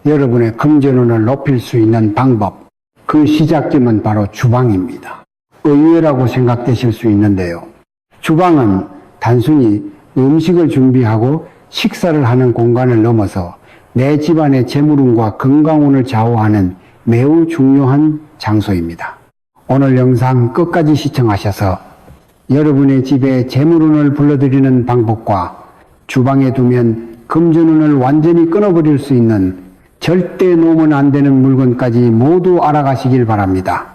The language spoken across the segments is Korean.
여러분의 금전운을 높일 수 있는 방법, 그 시작점은 바로 주방입니다. 의외라고 생각되실 수 있는데요. 주방은 단순히 음식을 준비하고 식사를 하는 공간을 넘어서 내 집안의 재물운과 건강운을 좌우하는 매우 중요한 장소입니다. 오늘 영상 끝까지 시청하셔서 여러분의 집에 재물운을 불러들이는 방법과 주방에 두면 금전운을 완전히 끊어버릴 수 있는 절대 놓으면 안 되는 물건까지 모두 알아가시길 바랍니다.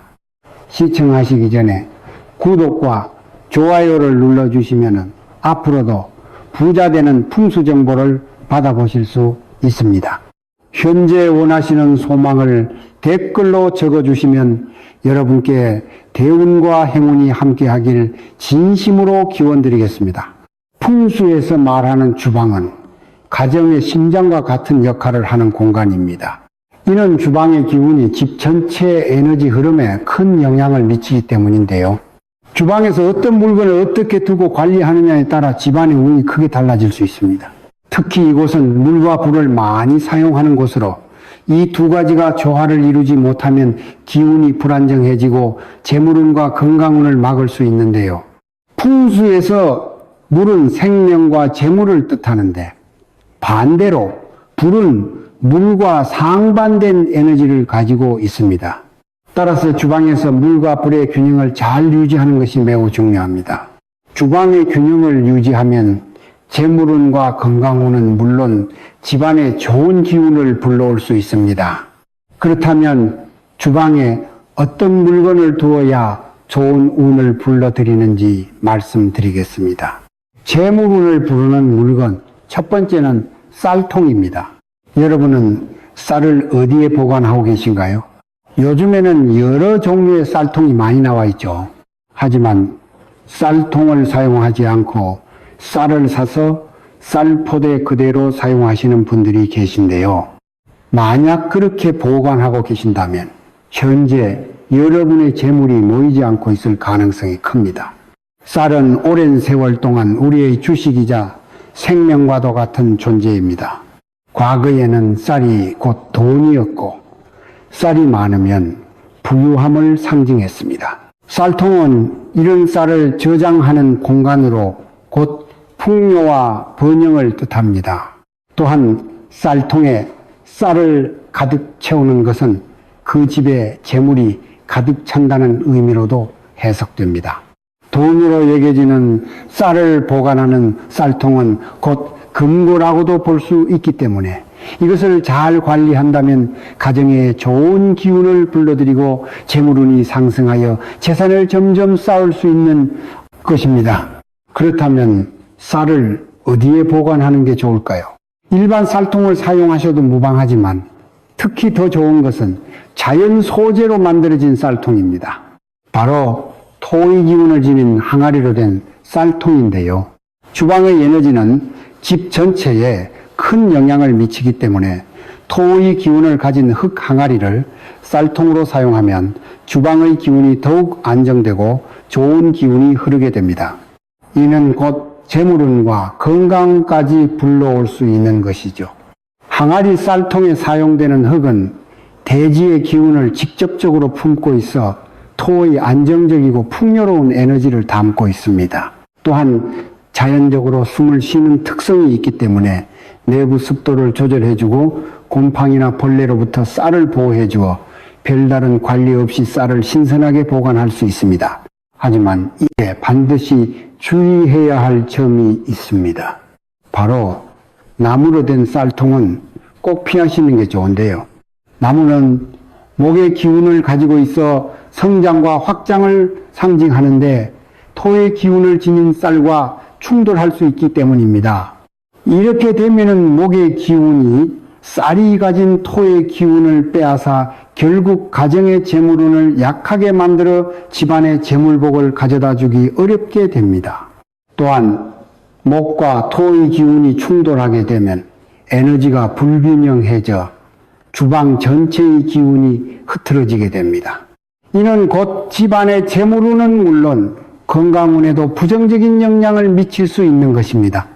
시청하시기 전에 구독과 좋아요를 눌러주시면 앞으로도 부자되는 풍수 정보를 받아보실 수 있습니다. 현재 원하시는 소망을 댓글로 적어주시면 여러분께 대운과 행운이 함께하길 진심으로 기원드리겠습니다. 풍수에서 말하는 주방은 가정의 심장과 같은 역할을 하는 공간입니다. 이는 주방의 기운이 집 전체의 에너지 흐름에 큰 영향을 미치기 때문인데요. 주방에서 어떤 물건을 어떻게 두고 관리하느냐에 따라 집안의 운이 크게 달라질 수 있습니다. 특히 이곳은 물과 불을 많이 사용하는 곳으로 이 두 가지가 조화를 이루지 못하면 기운이 불안정해지고 재물운과 건강운을 막을 수 있는데요. 풍수에서 물은 생명과 재물을 뜻하는데 반대로 불은 물과 상반된 에너지를 가지고 있습니다. 따라서 주방에서 물과 불의 균형을 잘 유지하는 것이 매우 중요합니다. 주방의 균형을 유지하면 재물운과 건강운은 물론 집안에 좋은 기운을 불러올 수 있습니다. 그렇다면 주방에 어떤 물건을 두어야 좋은 운을 불러들이는지 말씀드리겠습니다. 재물운을 부르는 물건, 첫 번째는 쌀통입니다. 여러분은 쌀을 어디에 보관하고 계신가요? 요즘에는 여러 종류의 쌀통이 많이 나와 있죠. 하지만 쌀통을 사용하지 않고 쌀을 사서 쌀포대 그대로 사용하시는 분들이 계신데요. 만약 그렇게 보관하고 계신다면 현재 여러분의 재물이 모이지 않고 있을 가능성이 큽니다. 쌀은 오랜 세월 동안 우리의 주식이자 생명과도 같은 존재입니다. 과거에는 쌀이 곧 돈이었고 쌀이 많으면 부유함을 상징했습니다. 쌀통은 이런 쌀을 저장하는 공간으로 곧 풍요와 번영을 뜻합니다. 또한 쌀통에 쌀을 가득 채우는 것은 그 집에 재물이 가득 찬다는 의미로도 해석됩니다. 돈으로 여겨지는 쌀을 보관하는 쌀통은 곧 금고라고도 볼 수 있기 때문에 이것을 잘 관리한다면 가정에 좋은 기운을 불러들이고 재물운이 상승하여 재산을 점점 쌓을 수 있는 것입니다. 그렇다면 쌀을 어디에 보관하는 게 좋을까요? 일반 쌀통을 사용하셔도 무방하지만 특히 더 좋은 것은 자연 소재로 만들어진 쌀통입니다. 바로 토의 기운을 지닌 항아리로 된 쌀통인데요. 주방의 에너지는 집 전체에 큰 영향을 미치기 때문에 토의 기운을 가진 흙 항아리를 쌀통으로 사용하면 주방의 기운이 더욱 안정되고 좋은 기운이 흐르게 됩니다. 이는 곧 재물운과 건강까지 불러올 수 있는 것이죠. 항아리 쌀통에 사용되는 흙은 대지의 기운을 직접적으로 품고 있어 토의 안정적이고 풍요로운 에너지를 담고 있습니다. 또한 자연적으로 숨을 쉬는 특성이 있기 때문에 내부 습도를 조절해주고 곰팡이나 벌레로부터 쌀을 보호해주어 별다른 관리 없이 쌀을 신선하게 보관할 수 있습니다. 하지만 이에 반드시 주의해야 할 점이 있습니다. 바로 나무로 된 쌀통은 꼭 피하시는 게 좋은데요. 나무는 목의 기운을 가지고 있어 성장과 확장을 상징하는데 토의 기운을 지닌 쌀과 충돌할 수 있기 때문입니다. 이렇게 되면은 목의 기운이 쌀이 가진 토의 기운을 빼앗아 결국 가정의 재물운을 약하게 만들어 집안의 재물복을 가져다 주기 어렵게 됩니다. 또한 목과 토의 기운이 충돌하게 되면 에너지가 불균형해져 주방 전체의 기운이 흐트러지게 됩니다. 이는 곧 집안의 재물운은 물론 건강운에도 부정적인 영향을 미칠 수 있는 것입니다.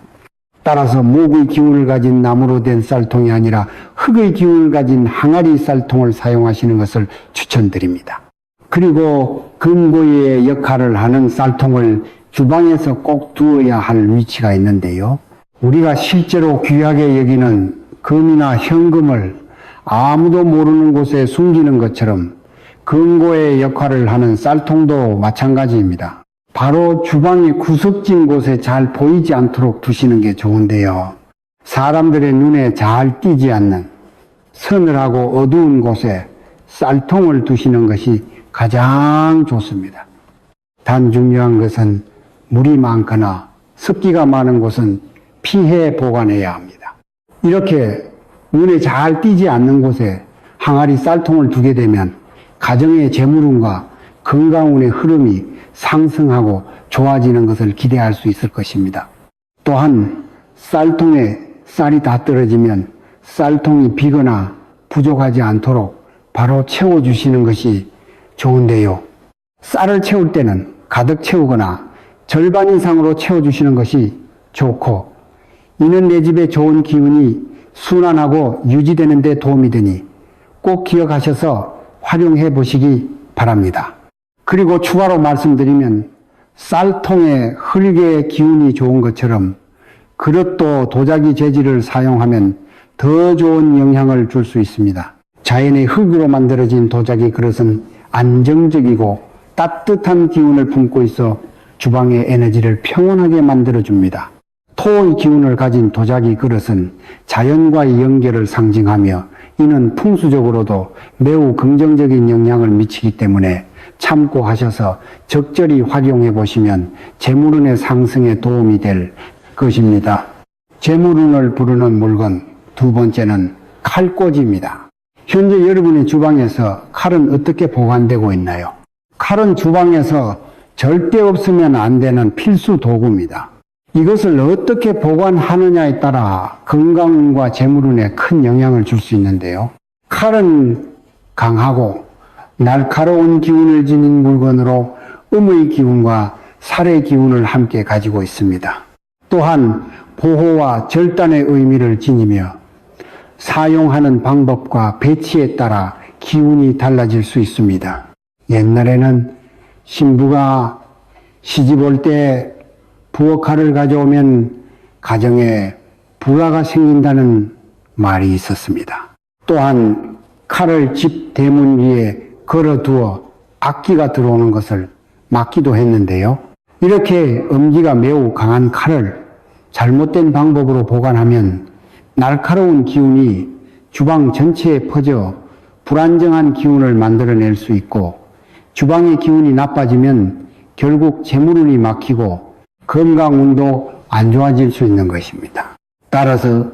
따라서 목의 기운을 가진 나무로 된 쌀통이 아니라 흙의 기운을 가진 항아리 쌀통을 사용하시는 것을 추천드립니다. 그리고 금고의 역할을 하는 쌀통을 주방에서 꼭 두어야 할 위치가 있는데요. 우리가 실제로 귀하게 여기는 금이나 현금을 아무도 모르는 곳에 숨기는 것처럼 금고의 역할을 하는 쌀통도 마찬가지입니다. 바로 주방의 구석진 곳에 잘 보이지 않도록 두시는 게 좋은데요. 사람들의 눈에 잘 띄지 않는 서늘하고 어두운 곳에 쌀통을 두시는 것이 가장 좋습니다. 단 중요한 것은 물이 많거나 습기가 많은 곳은 피해 보관해야 합니다. 이렇게 눈에 잘 띄지 않는 곳에 항아리 쌀통을 두게 되면 가정의 재물운과 건강운의 흐름이 상승하고 좋아지는 것을 기대할 수 있을 것입니다. 또한 쌀통에 쌀이 다 떨어지면 쌀통이 비거나 부족하지 않도록 바로 채워주시는 것이 좋은데요. 쌀을 채울 때는 가득 채우거나 절반 이상으로 채워주시는 것이 좋고, 이는 내 집에 좋은 기운이 순환하고 유지되는 데 도움이 되니 꼭 기억하셔서 활용해 보시기 바랍니다. 그리고 추가로 말씀드리면 쌀통에 흙의 기운이 좋은 것처럼 그릇도 도자기 재질을 사용하면 더 좋은 영향을 줄 수 있습니다. 자연의 흙으로 만들어진 도자기 그릇은 안정적이고 따뜻한 기운을 품고 있어 주방의 에너지를 평온하게 만들어줍니다. 토의 기운을 가진 도자기 그릇은 자연과의 연결을 상징하며 이는 풍수적으로도 매우 긍정적인 영향을 미치기 때문에 참고하셔서 적절히 활용해 보시면 재물운의 상승에 도움이 될 것입니다. 재물운을 부르는 물건 두 번째는 칼꽂이입니다. 현재 여러분의 주방에서 칼은 어떻게 보관되고 있나요? 칼은 주방에서 절대 없으면 안 되는 필수 도구입니다. 이것을 어떻게 보관하느냐에 따라 건강과 재물운에 큰 영향을 줄 수 있는데요. 칼은 강하고 날카로운 기운을 지닌 물건으로 음의 기운과 살의 기운을 함께 가지고 있습니다. 또한 보호와 절단의 의미를 지니며 사용하는 방법과 배치에 따라 기운이 달라질 수 있습니다. 옛날에는 신부가 시집 올 때 부엌칼을 가져오면 가정에 불화가 생긴다는 말이 있었습니다. 또한 칼을 집 대문 위에 걸어두어 악기가 들어오는 것을 막기도 했는데요. 이렇게 음기가 매우 강한 칼을 잘못된 방법으로 보관하면 날카로운 기운이 주방 전체에 퍼져 불안정한 기운을 만들어낼 수 있고, 주방의 기운이 나빠지면 결국 재물운이 막히고 건강운도 안 좋아질 수 있는 것입니다. 따라서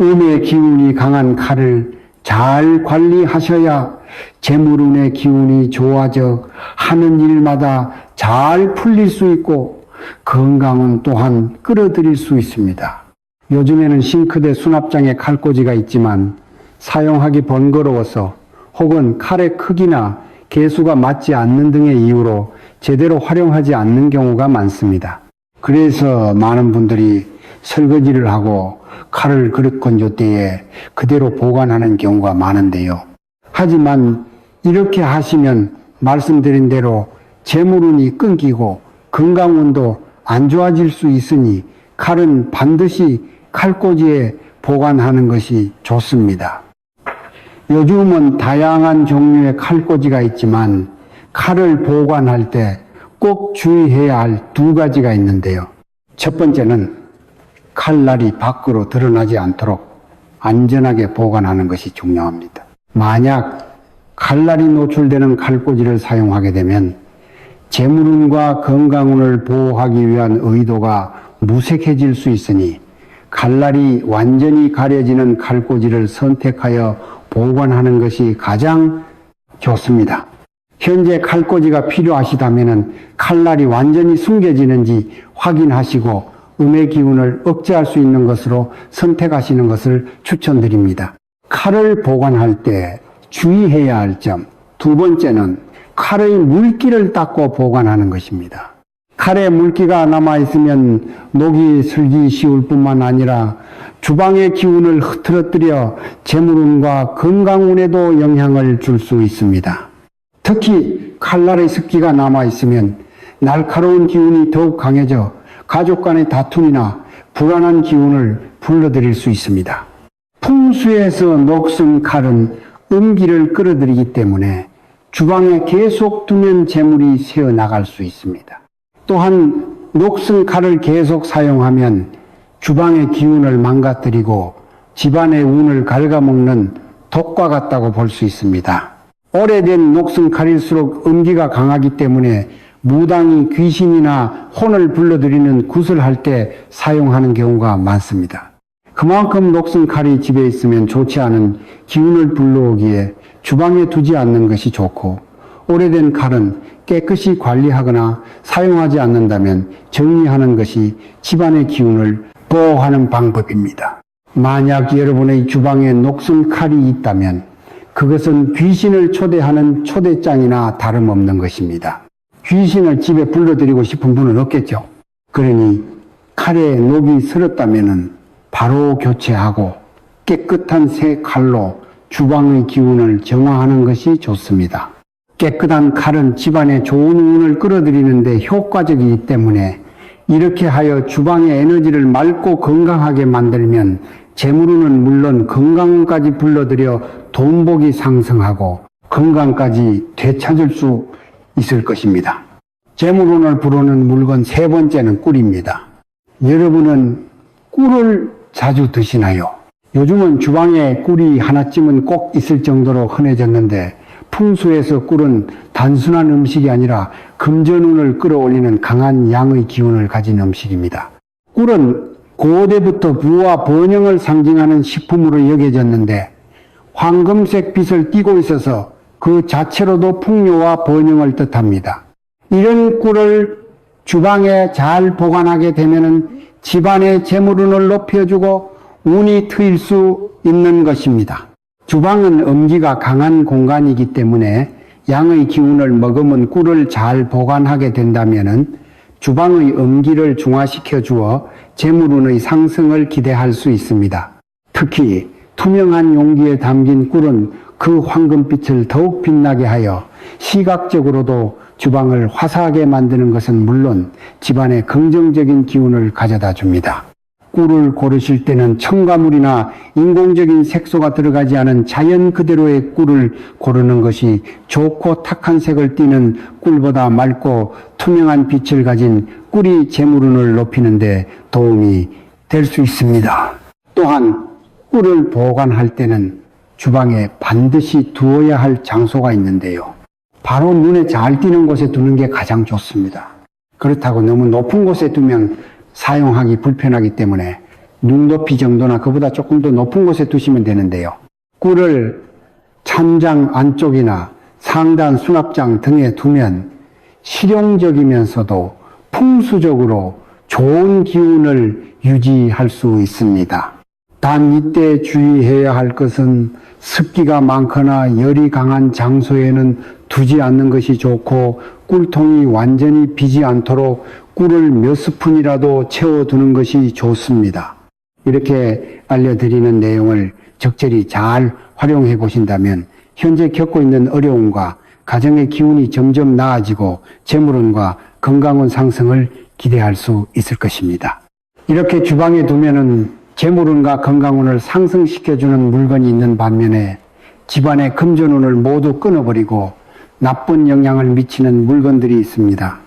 음의 기운이 강한 칼을 잘 관리하셔야 재물운의 기운이 좋아져 하는 일마다 잘 풀릴 수 있고 건강은 또한 끌어들일 수 있습니다. 요즘에는 싱크대 수납장에 칼꽂이가 있지만 사용하기 번거로워서 혹은 칼의 크기나 개수가 맞지 않는 등의 이유로 제대로 활용하지 않는 경우가 많습니다. 그래서 많은 분들이 설거지를 하고 칼을 그릇 건조대에 그대로 보관하는 경우가 많은데요. 하지만 이렇게 하시면 말씀드린 대로 재물운이 끊기고 건강운도 안 좋아질 수 있으니 칼은 반드시 칼꽂이에 보관하는 것이 좋습니다. 요즘은 다양한 종류의 칼꽂이가 있지만 칼을 보관할 때 꼭 주의해야 할 두 가지가 있는데요. 첫 번째는 칼날이 밖으로 드러나지 않도록 안전하게 보관하는 것이 중요합니다. 만약 칼날이 노출되는 칼꽂이를 사용하게 되면 재물운과 건강운을 보호하기 위한 의도가 무색해질 수 있으니 칼날이 완전히 가려지는 칼꽂이를 선택하여 보관하는 것이 가장 좋습니다. 현재 칼꽂이가 필요하시다면 칼날이 완전히 숨겨지는지 확인하시고 음의 기운을 억제할 수 있는 것으로 선택하시는 것을 추천드립니다. 칼을 보관할 때 주의해야 할 점, 두 번째는 칼의 물기를 닦고 보관하는 것입니다. 칼에 물기가 남아있으면 녹이 슬기 쉬울 뿐만 아니라 주방의 기운을 흐트러뜨려 재물운과 건강운에도 영향을 줄 수 있습니다. 특히 칼날의 습기가 남아있으면 날카로운 기운이 더욱 강해져 가족 간의 다툼이나 불안한 기운을 불러들일 수 있습니다. 풍수에서 녹슨 칼은 음기를 끌어들이기 때문에 주방에 계속 두면 재물이 새어나갈 수 있습니다. 또한 녹슨 칼을 계속 사용하면 주방의 기운을 망가뜨리고 집안의 운을 갉아먹는 독과 같다고 볼 수 있습니다. 오래된 녹슨 칼일수록 음기가 강하기 때문에 무당이 귀신이나 혼을 불러들이는 굿을 할 때 사용하는 경우가 많습니다. 그만큼 녹슨 칼이 집에 있으면 좋지 않은 기운을 불러오기에 주방에 두지 않는 것이 좋고, 오래된 칼은 깨끗이 관리하거나 사용하지 않는다면 정리하는 것이 집안의 기운을 보호하는 방법입니다. 만약 여러분의 주방에 녹슨 칼이 있다면 그것은 귀신을 초대하는 초대장이나 다름없는 것입니다. 귀신을 집에 불러들이고 싶은 분은 없겠죠. 그러니 칼에 녹이 슬었다면 바로 교체하고 깨끗한 새 칼로 주방의 기운을 정화하는 것이 좋습니다. 깨끗한 칼은 집안에 좋은 운을 끌어들이는 데 효과적이기 때문에 이렇게 하여 주방의 에너지를 맑고 건강하게 만들면 재물운은 물론 건강까지 불러들여 돈복이 상승하고 건강까지 되찾을 수 있을 것입니다. 재물운을 부르는 물건 세 번째는 꿀입니다. 여러분은 꿀을 자주 드시나요? 요즘은 주방에 꿀이 하나쯤은 꼭 있을 정도로 흔해졌는데 풍수에서 꿀은 단순한 음식이 아니라 금전운을 끌어올리는 강한 양의 기운을 가진 음식입니다. 꿀은 고대부터 부와 번영을 상징하는 식품으로 여겨졌는데 황금색 빛을 띠고 있어서 그 자체로도 풍요와 번영을 뜻합니다. 이런 꿀을 주방에 잘 보관하게 되면 집안의 재물운을 높여주고 운이 트일 수 있는 것입니다. 주방은 음기가 강한 공간이기 때문에 양의 기운을 머금은 꿀을 잘 보관하게 된다면 주방의 음기를 중화시켜 주어 재물운의 상승을 기대할 수 있습니다. 특히 투명한 용기에 담긴 꿀은 그 황금빛을 더욱 빛나게 하여 시각적으로도 주방을 화사하게 만드는 것은 물론 집안에 긍정적인 기운을 가져다 줍니다. 꿀을 고르실 때는 첨가물이나 인공적인 색소가 들어가지 않은 자연 그대로의 꿀을 고르는 것이 좋고 탁한 색을 띠는 꿀보다 맑고 투명한 빛을 가진 꿀이 재물운을 높이는 데 도움이 될 수 있습니다. 또한 꿀을 보관할 때는 주방에 반드시 두어야 할 장소가 있는데요. 바로 눈에 잘 띄는 곳에 두는 게 가장 좋습니다. 그렇다고 너무 높은 곳에 두면 사용하기 불편하기 때문에 눈높이 정도나 그보다 조금 더 높은 곳에 두시면 되는데요. 꿀을 찬장 안쪽이나 상단 수납장 등에 두면 실용적이면서도 풍수적으로 좋은 기운을 유지할 수 있습니다. 단 이때 주의해야 할 것은 습기가 많거나 열이 강한 장소에는 두지 않는 것이 좋고 꿀통이 완전히 비지 않도록 꿀을 몇 스푼이라도 채워두는 것이 좋습니다. 이렇게 알려드리는 내용을 적절히 잘 활용해 보신다면 현재 겪고 있는 어려움과 가정의 기운이 점점 나아지고 재물운과 건강운 상승을 기대할 수 있을 것입니다. 이렇게 주방에 두면은 재물운과 건강운을 상승시켜주는 물건이 있는 반면에 집안의 금전운을 모두 끊어버리고 나쁜 영향을 미치는 물건들이 있습니다.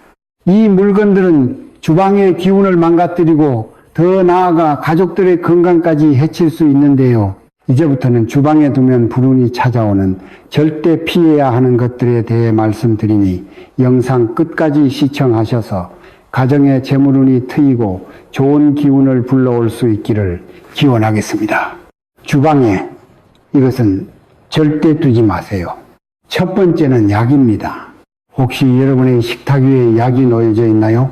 이 물건들은 주방의 기운을 망가뜨리고 더 나아가 가족들의 건강까지 해칠 수 있는데요. 이제부터는 주방에 두면 불운이 찾아오는 절대 피해야 하는 것들에 대해 말씀드리니 영상 끝까지 시청하셔서 가정의 재물운이 트이고 좋은 기운을 불러올 수 있기를 기원하겠습니다. 주방에 이것은 절대 두지 마세요. 첫 번째는 약입니다. 혹시 여러분의 식탁 위에 약이 놓여져 있나요?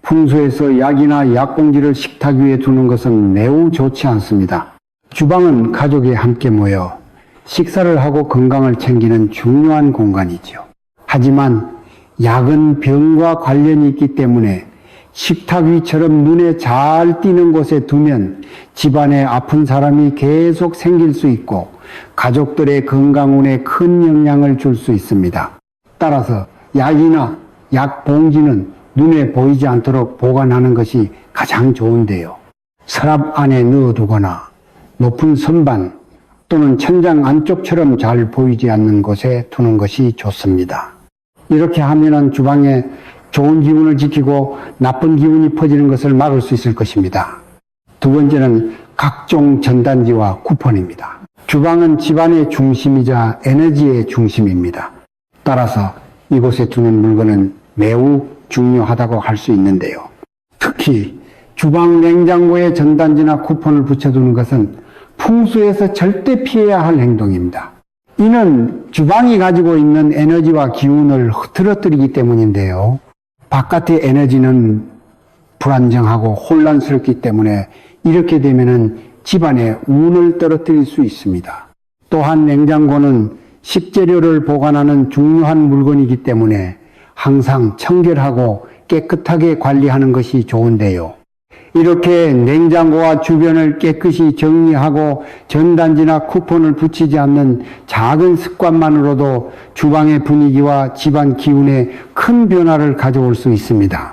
풍수에서 약이나 약봉지를 식탁 위에 두는 것은 매우 좋지 않습니다. 주방은 가족이 함께 모여 식사를 하고 건강을 챙기는 중요한 공간이죠. 하지만 약은 병과 관련이 있기 때문에 식탁 위처럼 눈에 잘 띄는 곳에 두면 집안에 아픈 사람이 계속 생길 수 있고 가족들의 건강운에 큰 영향을 줄 수 있습니다. 따라서 약이나 약 봉지는 눈에 보이지 않도록 보관하는 것이 가장 좋은데요. 서랍 안에 넣어두거나 높은 선반 또는 천장 안쪽처럼 잘 보이지 않는 곳에 두는 것이 좋습니다. 이렇게 하면은 주방에 좋은 기운을 지키고 나쁜 기운이 퍼지는 것을 막을 수 있을 것입니다. 두 번째는 각종 전단지와 쿠폰입니다. 주방은 집안의 중심이자 에너지의 중심입니다. 따라서 이곳에 두는 물건은 매우 중요하다고 할 수 있는데요. 특히 주방 냉장고에 전단지나 쿠폰을 붙여두는 것은 풍수에서 절대 피해야 할 행동입니다. 이는 주방이 가지고 있는 에너지와 기운을 흐트러뜨리기 때문인데요. 바깥의 에너지는 불안정하고 혼란스럽기 때문에 이렇게 되면은 집안의 운을 떨어뜨릴 수 있습니다. 또한 냉장고는 식재료를 보관하는 중요한 물건이기 때문에 항상 청결하고 깨끗하게 관리하는 것이 좋은데요. 이렇게 냉장고와 주변을 깨끗이 정리하고 전단지나 쿠폰을 붙이지 않는 작은 습관만으로도 주방의 분위기와 집안 기운에 큰 변화를 가져올 수 있습니다.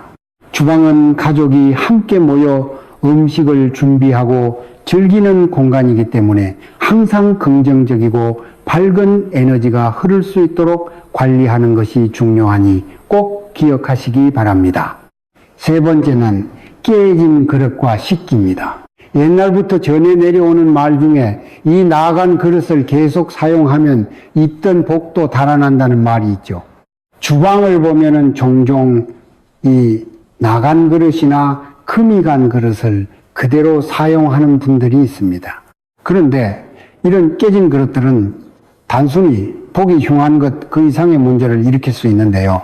주방은 가족이 함께 모여 음식을 준비하고 즐기는 공간이기 때문에 항상 긍정적이고 밝은 에너지가 흐를 수 있도록 관리하는 것이 중요하니 꼭 기억하시기 바랍니다. 세 번째는 깨진 그릇과 식기입니다. 옛날부터 전해 내려오는 말 중에 이 나간 그릇을 계속 사용하면 입던 복도 달아난다는 말이 있죠. 주방을 보면은 종종 이 나간 그릇이나 금이 간 그릇을 그대로 사용하는 분들이 있습니다. 그런데 이런 깨진 그릇들은 단순히 보기 흉한 것 그 이상의 문제를 일으킬 수 있는데요.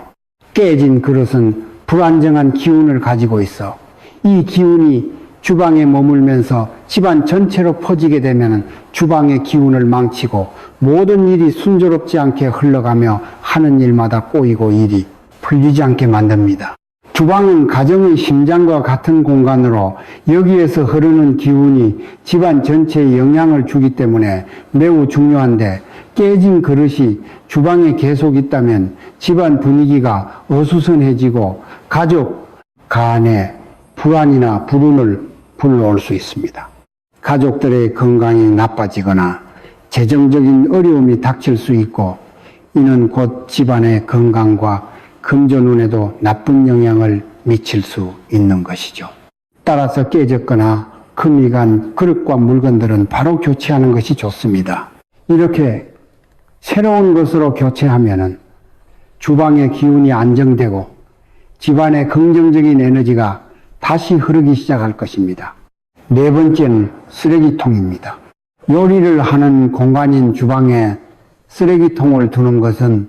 깨진 그릇은 불안정한 기운을 가지고 있어 이 기운이 주방에 머물면서 집안 전체로 퍼지게 되면 주방의 기운을 망치고 모든 일이 순조롭지 않게 흘러가며 하는 일마다 꼬이고 일이 풀리지 않게 만듭니다. 주방은 가정의 심장과 같은 공간으로 여기에서 흐르는 기운이 집안 전체에 영향을 주기 때문에 매우 중요한데 깨진 그릇이 주방에 계속 있다면 집안 분위기가 어수선해지고 가족 간에 불안이나 불운을 불러올 수 있습니다. 가족들의 건강이 나빠지거나 재정적인 어려움이 닥칠 수 있고 이는 곧 집안의 건강과 금전운에도 나쁜 영향을 미칠 수 있는 것이죠. 따라서 깨졌거나 금이 간 그릇과 물건들은 바로 교체하는 것이 좋습니다. 이렇게 새로운 것으로 교체하면은 주방의 기운이 안정되고 집안의 긍정적인 에너지가 다시 흐르기 시작할 것입니다. 네 번째는 쓰레기통입니다. 요리를 하는 공간인 주방에 쓰레기통을 두는 것은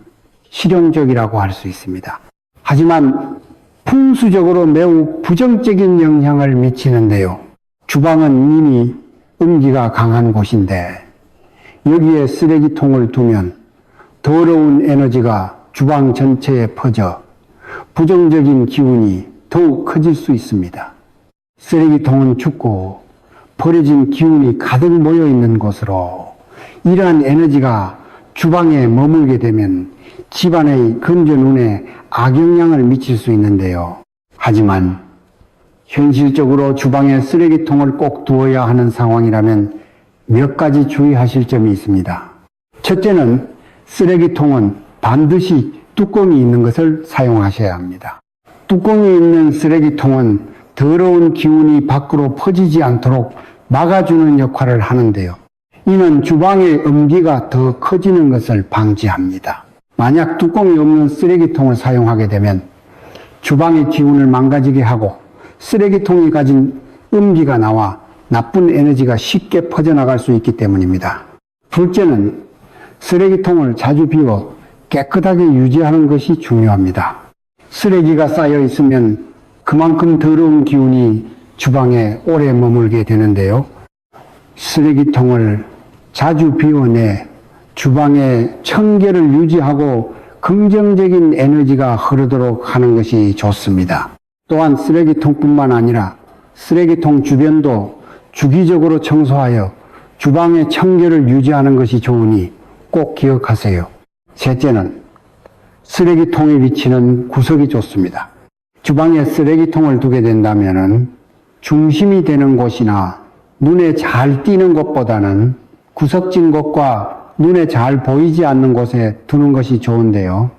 실용적이라고 할 수 있습니다. 하지만 풍수적으로 매우 부정적인 영향을 미치는데요. 주방은 이미 음기가 강한 곳인데 여기에 쓰레기통을 두면 더러운 에너지가 주방 전체에 퍼져 부정적인 기운이 더욱 커질 수 있습니다. 쓰레기통은 춥고 버려진 기운이 가득 모여 있는 곳으로 이러한 에너지가 주방에 머물게 되면 집안의 금전운에 악영향을 미칠 수 있는데요. 하지만 현실적으로 주방에 쓰레기통을 꼭 두어야 하는 상황이라면 몇 가지 주의하실 점이 있습니다. 첫째는 쓰레기통은 반드시 뚜껑이 있는 것을 사용하셔야 합니다. 뚜껑이 있는 쓰레기통은 더러운 기운이 밖으로 퍼지지 않도록 막아주는 역할을 하는데요. 이는 주방의 음기가 더 커지는 것을 방지합니다. 만약 뚜껑이 없는 쓰레기통을 사용하게 되면 주방의 기운을 망가지게 하고 쓰레기통이 가진 음기가 나와 나쁜 에너지가 쉽게 퍼져나갈 수 있기 때문입니다. 둘째는 쓰레기통을 자주 비워 깨끗하게 유지하는 것이 중요합니다. 쓰레기가 쌓여 있으면 그만큼 더러운 기운이 주방에 오래 머물게 되는데요. 쓰레기통을 자주 비워내 주방의 청결을 유지하고 긍정적인 에너지가 흐르도록 하는 것이 좋습니다. 또한 쓰레기통뿐만 아니라 쓰레기통 주변도 주기적으로 청소하여 주방의 청결을 유지하는 것이 좋으니 꼭 기억하세요. 셋째는 쓰레기통에 위치는 구석이 좋습니다. 주방에 쓰레기통을 두게 된다면 중심이 되는 곳이나 눈에 잘 띄는 곳보다는 구석진 곳과 눈에 잘 보이지 않는 곳에 두는 것이 좋은데요.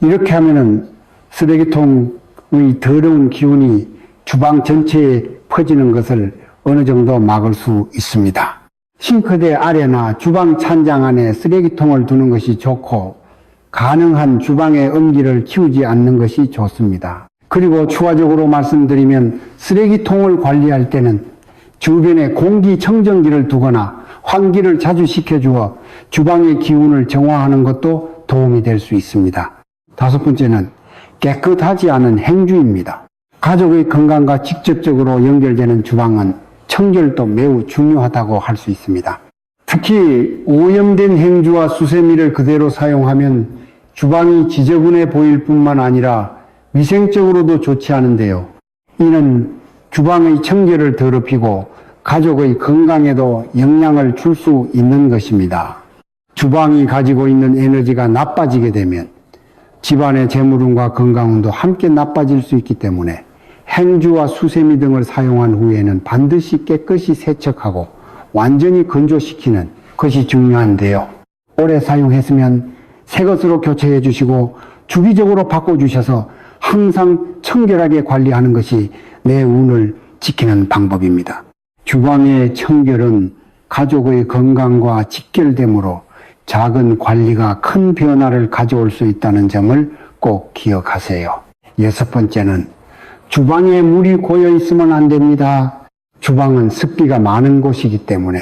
이렇게 하면은 쓰레기통의 더러운 기운이 주방 전체에 퍼지는 것을 어느 정도 막을 수 있습니다. 싱크대 아래나 주방 찬장 안에 쓰레기통을 두는 것이 좋고 가능한 주방의 음기를 키우지 않는 것이 좋습니다. 그리고 추가적으로 말씀드리면 쓰레기통을 관리할 때는 주변에 공기청정기를 두거나 환기를 자주 시켜주어 주방의 기운을 정화하는 것도 도움이 될 수 있습니다. 다섯 번째는 깨끗하지 않은 행주입니다. 가족의 건강과 직접적으로 연결되는 주방은 청결도 매우 중요하다고 할 수 있습니다. 특히 오염된 행주와 수세미를 그대로 사용하면 주방이 지저분해 보일 뿐만 아니라 위생적으로도 좋지 않은데요. 이는 주방의 청결을 더럽히고 가족의 건강에도 영향을 줄 수 있는 것입니다. 주방이 가지고 있는 에너지가 나빠지게 되면 집안의 재물운과 건강운도 함께 나빠질 수 있기 때문에 행주와 수세미 등을 사용한 후에는 반드시 깨끗이 세척하고 완전히 건조시키는 것이 중요한데요. 오래 사용했으면 새 것으로 교체해 주시고 주기적으로 바꿔주셔서 항상 청결하게 관리하는 것이 내 운을 지키는 방법입니다. 주방의 청결은 가족의 건강과 직결되므로 작은 관리가 큰 변화를 가져올 수 있다는 점을 꼭 기억하세요. 여섯 번째는 주방에 물이 고여 있으면 안 됩니다. 주방은 습기가 많은 곳이기 때문에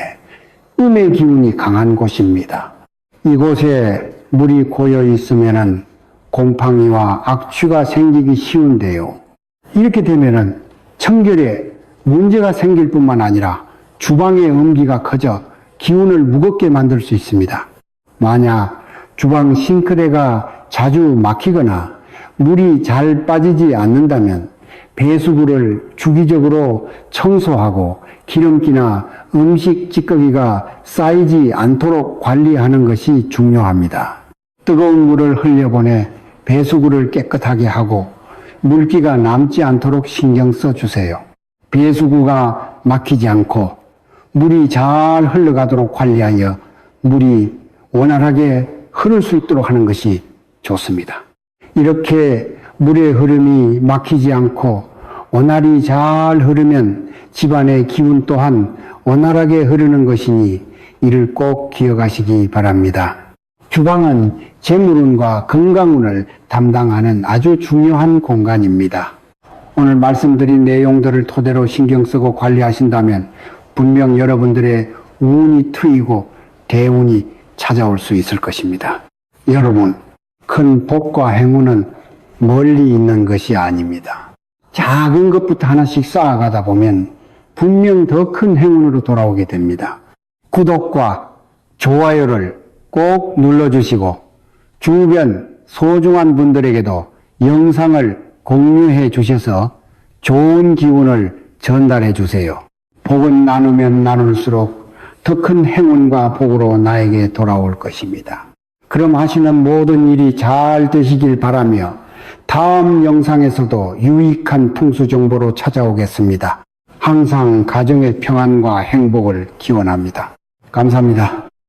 음의 기운이 강한 곳입니다. 이곳에 물이 고여 있으면 곰팡이와 악취가 생기기 쉬운데요. 이렇게 되면 청결에 문제가 생길 뿐만 아니라 주방의 음기가 커져 기운을 무겁게 만들 수 있습니다. 만약 주방 싱크대가 자주 막히거나 물이 잘 빠지지 않는다면 배수구를 주기적으로 청소하고 기름기나 음식 찌꺼기가 쌓이지 않도록 관리하는 것이 중요합니다. 뜨거운 물을 흘려보내 배수구를 깨끗하게 하고 물기가 남지 않도록 신경 써주세요. 배수구가 막히지 않고 물이 잘 흘러가도록 관리하여 물이 원활하게 흐를 수 있도록 하는 것이 좋습니다. 이렇게 물의 흐름이 막히지 않고 원활히 잘 흐르면 집안의 기운 또한 원활하게 흐르는 것이니 이를 꼭 기억하시기 바랍니다. 주방은 재물운과 건강운을 담당하는 아주 중요한 공간입니다. 오늘 말씀드린 내용들을 토대로 신경 쓰고 관리하신다면 분명 여러분들의 운이 트이고 대운이 찾아올 수 있을 것입니다. 여러분, 큰 복과 행운은 멀리 있는 것이 아닙니다. 작은 것부터 하나씩 쌓아가다 보면 분명 더 큰 행운으로 돌아오게 됩니다. 구독과 좋아요를 꼭 눌러주시고 주변 소중한 분들에게도 영상을 공유해 주셔서 좋은 기운을 전달해 주세요. 복은 나누면 나눌수록 더 큰 행운과 복으로 나에게 돌아올 것입니다. 그럼 하시는 모든 일이 잘 되시길 바라며 다음 영상에서도 유익한 풍수 정보로 찾아오겠습니다. 항상 가정의 평안과 행복을 기원합니다. 감사합니다.